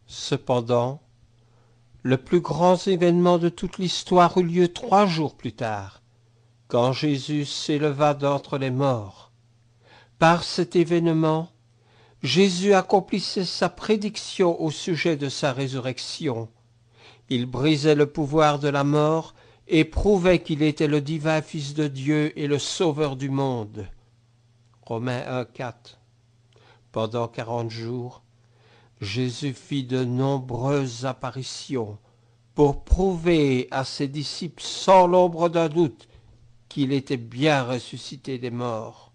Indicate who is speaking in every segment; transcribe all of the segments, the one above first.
Speaker 1: Cependant, le plus grand événement de toute l'histoire eut lieu 3 jours plus tard, quand Jésus s'éleva d'entre les morts. Par cet événement, Jésus accomplissait sa prédiction au sujet de sa résurrection. Il brisait le pouvoir de la mort et prouvait qu'il était le divin Fils de Dieu et le Sauveur du monde. Romains 1,4. Pendant 40 jours, Jésus fit de nombreuses apparitions pour prouver à ses disciples sans l'ombre d'un doute qu'il était bien ressuscité des morts.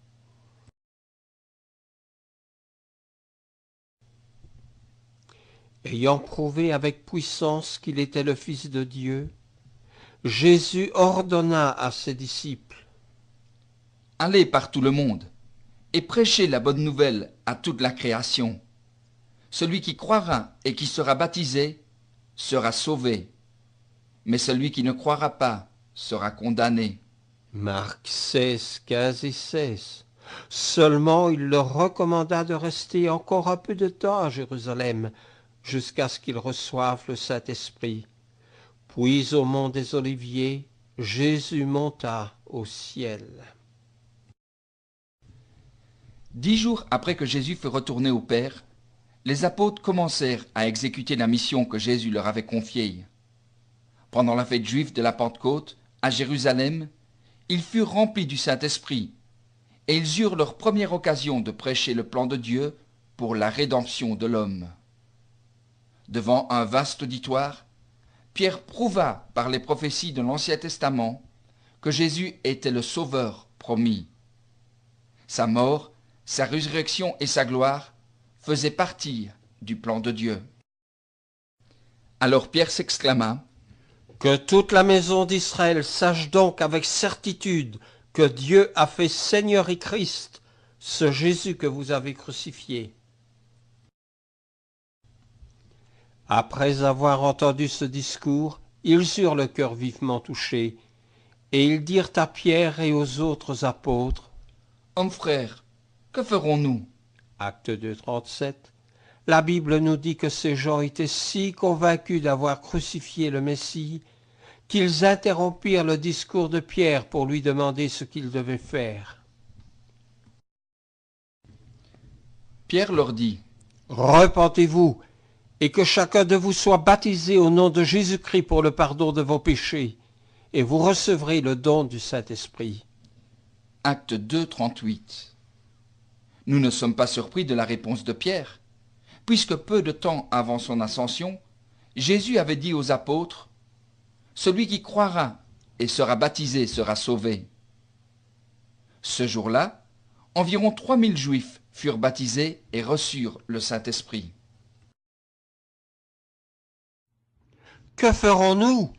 Speaker 1: Ayant prouvé avec puissance qu'il était le Fils de Dieu, Jésus ordonna à ses disciples:
Speaker 2: Allez par tout le monde et prêchez la bonne nouvelle à toute la création. Celui qui croira et qui sera baptisé sera sauvé, mais celui qui ne croira pas sera condamné.
Speaker 1: Marc 16, 15 et 16. Seulement il leur recommanda de rester encore un peu de temps à Jérusalem, jusqu'à ce qu'ils reçoivent le Saint-Esprit. Puis au mont des Oliviers, Jésus monta au ciel.
Speaker 2: 10 jours après que Jésus fut retourné au Père, les apôtres commencèrent à exécuter la mission que Jésus leur avait confiée. Pendant la fête juive de la Pentecôte, à Jérusalem, ils furent remplis du Saint-Esprit, et ils eurent leur première occasion de prêcher le plan de Dieu pour la rédemption de l'homme. Devant un vaste auditoire, Pierre prouva par les prophéties de l'Ancien Testament que Jésus était le Sauveur promis. Sa mort, sa résurrection et sa gloire faisaient partie du plan de Dieu. Alors Pierre s'exclama:
Speaker 1: Que toute la maison d'Israël sache donc avec certitude que Dieu a fait Seigneur et Christ, ce Jésus que vous avez crucifié. Après avoir entendu ce discours, ils eurent le cœur vivement touché, et ils dirent à Pierre et aux autres apôtres:
Speaker 2: Hommes frères, que ferons-nous?
Speaker 1: Acte 2, 37. La Bible nous dit que ces gens étaient si convaincus d'avoir crucifié le Messie qu'ils interrompirent le discours de Pierre pour lui demander ce qu'il devait faire.
Speaker 2: Pierre leur dit:
Speaker 1: Repentez-vous, et que chacun de vous soit baptisé au nom de Jésus-Christ pour le pardon de vos péchés, et vous recevrez le don du Saint-Esprit.
Speaker 2: Acte 2, 38. Nous ne sommes pas surpris de la réponse de Pierre, puisque peu de temps avant son ascension, Jésus avait dit aux apôtres: Celui qui croira et sera baptisé sera sauvé. Ce jour-là, environ 3000 Juifs furent baptisés et reçurent le Saint-Esprit.
Speaker 1: Que ferons-nous?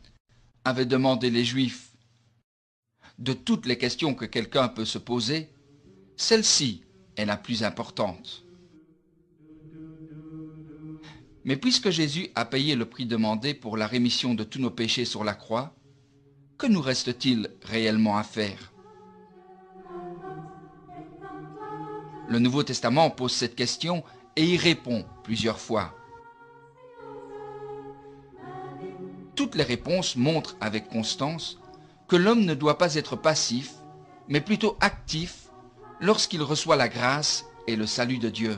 Speaker 2: Avaient demandé les Juifs. De toutes les questions que quelqu'un peut se poser, celle-ci est la plus importante. Mais puisque Jésus a payé le prix demandé pour la rémission de tous nos péchés sur la croix, que nous reste-t-il réellement à faire? Le Nouveau Testament pose cette question et y répond plusieurs fois. Toutes les réponses montrent avec constance que l'homme ne doit pas être passif, mais plutôt actif lorsqu'il reçoit la grâce et le salut de Dieu.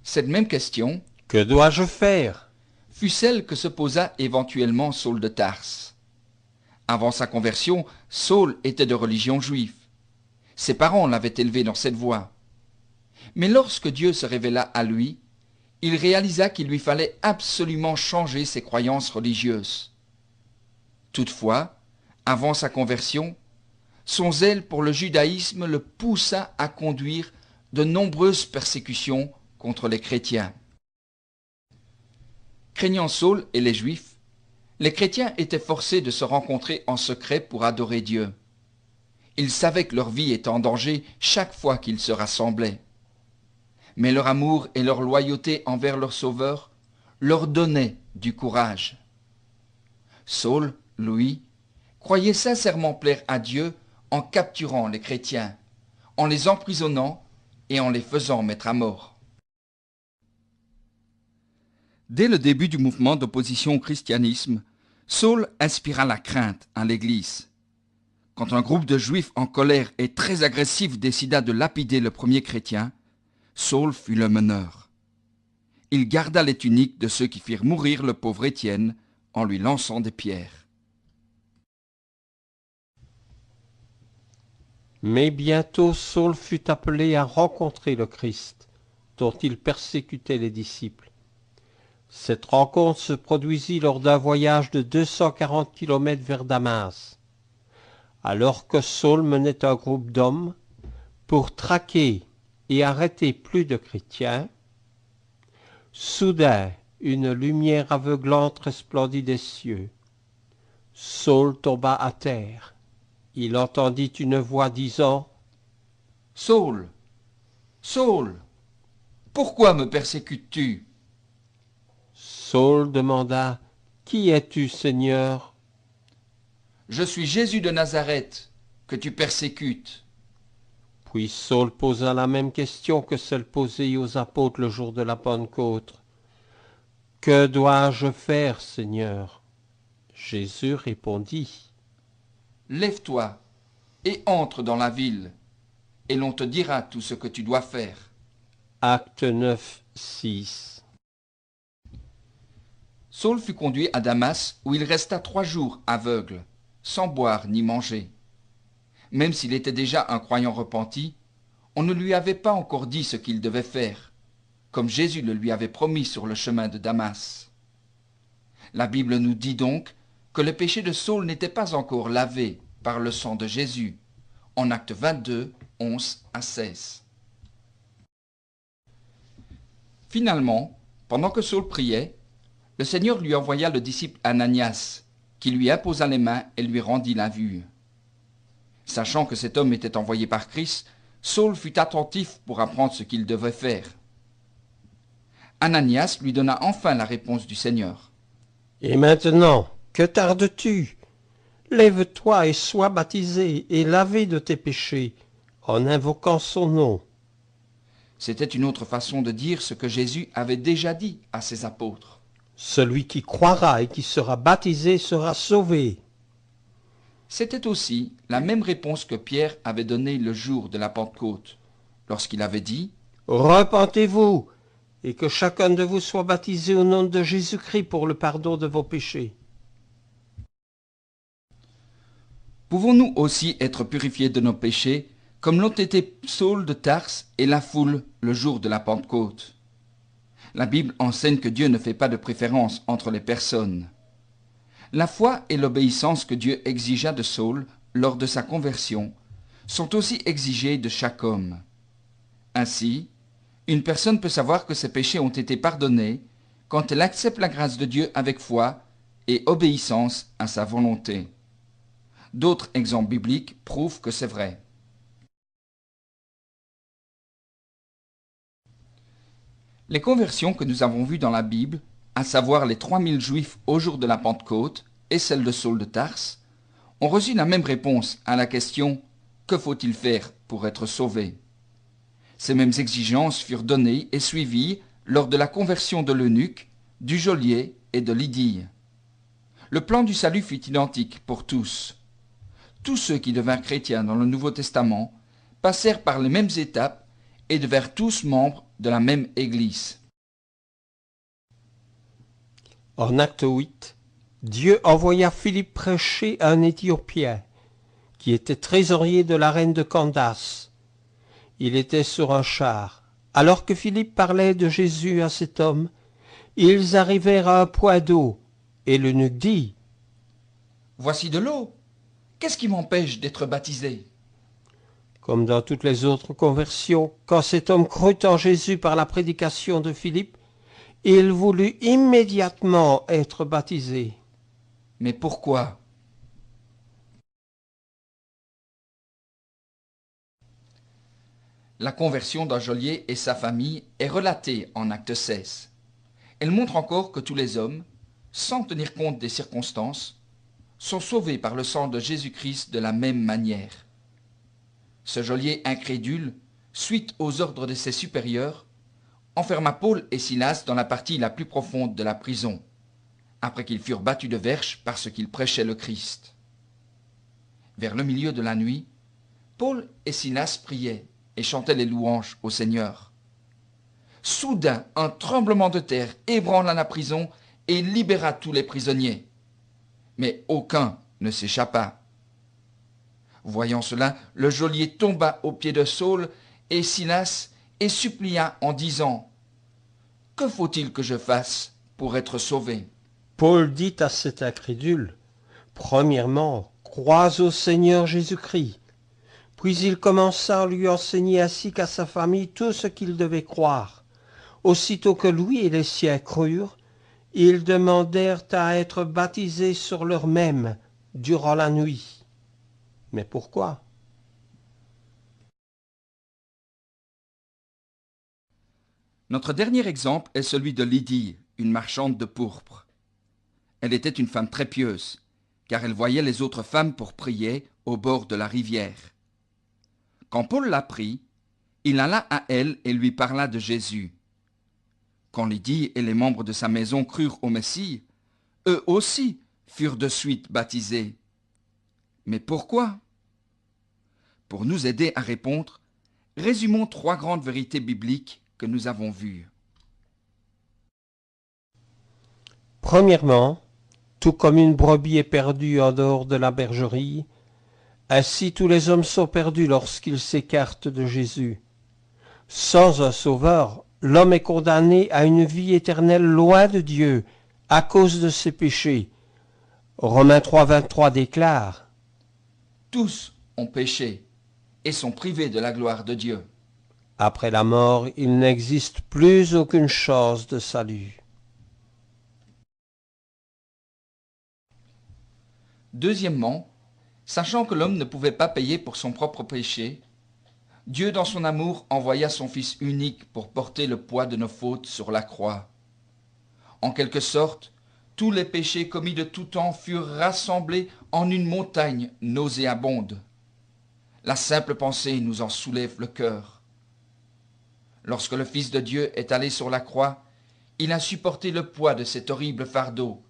Speaker 2: Cette même question
Speaker 1: Que dois-je faire?
Speaker 2: fut celle que se posa éventuellement Saul de Tarse. Avant sa conversion, Saul était de religion juive. Ses parents l'avaient élevé dans cette voie. Mais lorsque Dieu se révéla à lui, il réalisa qu'il lui fallait absolument changer ses croyances religieuses. Toutefois, avant sa conversion, son zèle pour le judaïsme le poussa à conduire de nombreuses persécutions contre les chrétiens. Craignant Saul et les Juifs, Les chrétiens étaient forcés de se rencontrer en secret pour adorer Dieu. Ils savaient que leur vie était en danger chaque fois qu'ils se rassemblaient. Mais leur amour et leur loyauté envers leur Sauveur leur donnaient du courage. Saul, lui, croyait sincèrement plaire à Dieu en capturant les chrétiens, en les emprisonnant et en les faisant mettre à mort. Dès le début du mouvement d'opposition au christianisme, Saul inspira la crainte à l'Église. Quand un groupe de Juifs en colère et très agressif décida de lapider le premier chrétien, Saul fut le meneur. Il garda les tuniques de ceux qui firent mourir le pauvre Étienne en lui lançant des pierres.
Speaker 1: Mais bientôt Saul fut appelé à rencontrer le Christ, dont il persécutait les disciples. Cette rencontre se produisit lors d'un voyage de 240 kilomètres vers Damas. Alors que Saul menait un groupe d'hommes pour traquer et arrêter plus de chrétiens, soudain une lumière aveuglante resplendit des cieux. Saul tomba à terre. Il entendit une voix disant
Speaker 2: « Saul, Saul, pourquoi me persécutes-tu »
Speaker 1: Saul demanda « Qui es-tu, Seigneur ?»
Speaker 2: « Je suis Jésus de Nazareth, que tu persécutes. »
Speaker 1: Puis Saul posa la même question que celle posée aux apôtres le jour de la Pentecôte. « Que dois-je faire, Seigneur ?» Jésus répondit
Speaker 2: « Lève-toi et entre dans la ville, et l'on te dira tout ce que tu dois faire. »
Speaker 1: Acte 9, 6.
Speaker 2: Saul fut conduit à Damas, où il resta 3 jours aveugle, sans boire ni manger. Même s'il était déjà un croyant repenti, on ne lui avait pas encore dit ce qu'il devait faire, comme Jésus le lui avait promis sur le chemin de Damas. La Bible nous dit donc que le péché de Saul n'était pas encore lavé par le sang de Jésus, en Acte 22, 11 à 16. Finalement, pendant que Saul priait, le Seigneur lui envoya le disciple Ananias, qui lui imposa les mains et lui rendit la vue. Sachant que cet homme était envoyé par Christ, Saul fut attentif pour apprendre ce qu'il devait faire. Ananias lui donna enfin la réponse du Seigneur.
Speaker 1: « Et maintenant, que tardes-tu? Lève-toi et sois baptisé et lavé de tes péchés, en invoquant son nom. »
Speaker 2: C'était une autre façon de dire ce que Jésus avait déjà dit à ses apôtres.
Speaker 1: Celui qui croira et qui sera baptisé sera sauvé.
Speaker 2: C'était aussi la même réponse que Pierre avait donnée le jour de la Pentecôte, lorsqu'il avait dit
Speaker 1: « Repentez-vous et que chacun de vous soit baptisé au nom de Jésus-Christ pour le pardon de vos péchés. »
Speaker 2: Pouvons-nous aussi être purifiés de nos péchés, comme l'ont été Saul de Tarse et la foule le jour de la Pentecôte? La Bible enseigne que Dieu ne fait pas de préférence entre les personnes. La foi et l'obéissance que Dieu exigea de Saul lors de sa conversion sont aussi exigées de chaque homme. Ainsi, une personne peut savoir que ses péchés ont été pardonnés quand elle accepte la grâce de Dieu avec foi et obéissance à sa volonté. D'autres exemples bibliques prouvent que c'est vrai. Les conversions que nous avons vues dans la Bible, à savoir les 3000 Juifs au jour de la Pentecôte et celle de Saul de Tarse, ont reçu la même réponse à la question « Que faut-il faire pour être sauvé ?» Ces mêmes exigences furent données et suivies lors de la conversion de l'eunuque, du geôlier et de Lydie. Le plan du salut fut identique pour tous. Tous ceux qui devinrent chrétiens dans le Nouveau Testament passèrent par les mêmes étapes et devinrent tous membres de la même Église.
Speaker 1: En acte 8, Dieu envoya Philippe prêcher à un Éthiopien, qui était trésorier de la reine de Candace. Il était sur un char. Alors que Philippe parlait de Jésus à cet homme, ils arrivèrent à un point d'eau, et l'eunuque dit
Speaker 2: « Voici de l'eau. Qu'est-ce qui m'empêche d'être baptisé ?»
Speaker 1: Comme dans toutes les autres conversions, quand cet homme crut en Jésus par la prédication de Philippe, il voulut immédiatement être baptisé.
Speaker 2: Mais pourquoi? La conversion d'un geôlier et sa famille est relatée en Acte 16. Elle montre encore que tous les hommes, sans tenir compte des circonstances, sont sauvés par le sang de Jésus-Christ de la même manière. Ce geôlier incrédule, suite aux ordres de ses supérieurs, enferma Paul et Silas dans la partie la plus profonde de la prison, après qu'ils furent battus de verges parce qu'ils prêchaient le Christ. Vers le milieu de la nuit, Paul et Silas priaient et chantaient les louanges au Seigneur. Soudain, un tremblement de terre ébranla la prison et libéra tous les prisonniers. Mais aucun ne s'échappa. Voyant cela, le geôlier tomba aux pieds de Saul et Silas et supplia en disant « Que faut-il que je fasse pour être sauvé ?»
Speaker 1: Paul dit à cet incrédule, « Premièrement, crois au Seigneur Jésus-Christ. » Puis il commença à lui enseigner ainsi qu'à sa famille tout ce qu'il devait croire. Aussitôt que lui et les siens crurent, ils demandèrent à être baptisés sur l'heure même, durant la nuit. Mais pourquoi?
Speaker 2: Notre dernier exemple est celui de Lydie, une marchande de pourpre. Elle était une femme très pieuse, car elle voyait les autres femmes pour prier au bord de la rivière. Quand Paul l'apprit, il alla à elle et lui parla de Jésus. Quand Lydie et les membres de sa maison crurent au Messie, eux aussi furent de suite baptisés. Mais pourquoi? Pour nous aider à répondre, résumons 3 grandes vérités bibliques que nous avons vues.
Speaker 1: Premièrement, tout comme une brebis est perdue en dehors de la bergerie, ainsi tous les hommes sont perdus lorsqu'ils s'écartent de Jésus. Sans un sauveur, l'homme est condamné à une vie éternelle loin de Dieu, à cause de ses péchés. Romains 3,23 déclare
Speaker 2: « Tous ont péché et sont privés de la gloire de Dieu. »
Speaker 1: Après la mort, il n'existe plus aucune chance de salut.
Speaker 2: Deuxièmement, sachant que l'homme ne pouvait pas payer pour son propre péché, Dieu dans son amour envoya son Fils unique pour porter le poids de nos fautes sur la croix. En quelque sorte, tous les péchés commis de tout temps furent rassemblés en une montagne nauséabonde. La simple pensée nous en soulève le cœur. Lorsque le Fils de Dieu est allé sur la croix, il a supporté le poids de cet horrible fardeau,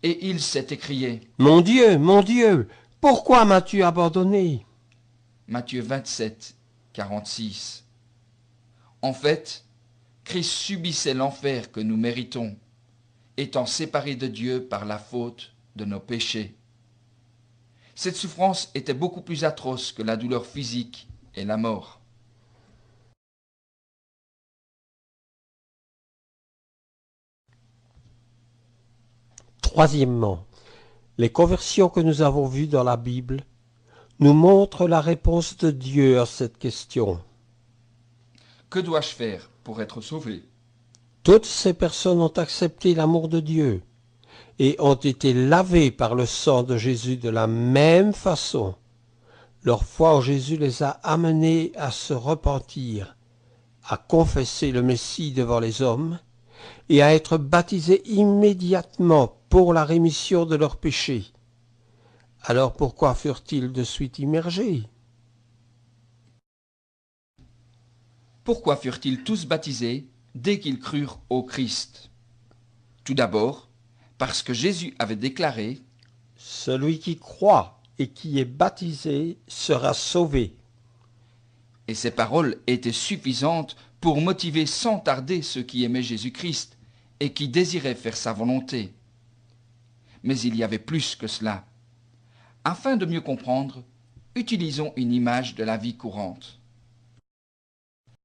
Speaker 2: et il s'est écrié
Speaker 1: « Mon Dieu, pourquoi m'as-tu abandonné ?»
Speaker 2: Matthieu 27, 46. En fait, Christ subissait l'enfer que nous méritons, étant séparé de Dieu par la faute de nos péchés. Cette souffrance était beaucoup plus atroce que la douleur physique et la mort.
Speaker 1: Troisièmement, les conversions que nous avons vues dans la Bible nous montrent la réponse de Dieu à cette question.
Speaker 2: Que dois-je faire pour être sauvé?
Speaker 1: Toutes ces personnes ont accepté l'amour de Dieu et ont été lavées par le sang de Jésus de la même façon. Leur foi en Jésus les a amenés à se repentir, à confesser le Messie devant les hommes et à être baptisés immédiatement pour la rémission de leurs péchés. Alors pourquoi furent-ils de suite immergés?
Speaker 2: Pourquoi furent-ils tous baptisés dès qu'ils crurent au Christ? Tout d'abord, parce que Jésus avait déclaré
Speaker 1: « Celui qui croit et qui est baptisé sera sauvé. »
Speaker 2: Et ces paroles étaient suffisantes pour motiver sans tarder ceux qui aimaient Jésus-Christ et qui désiraient faire sa volonté. Mais il y avait plus que cela. Afin de mieux comprendre, utilisons une image de la vie courante.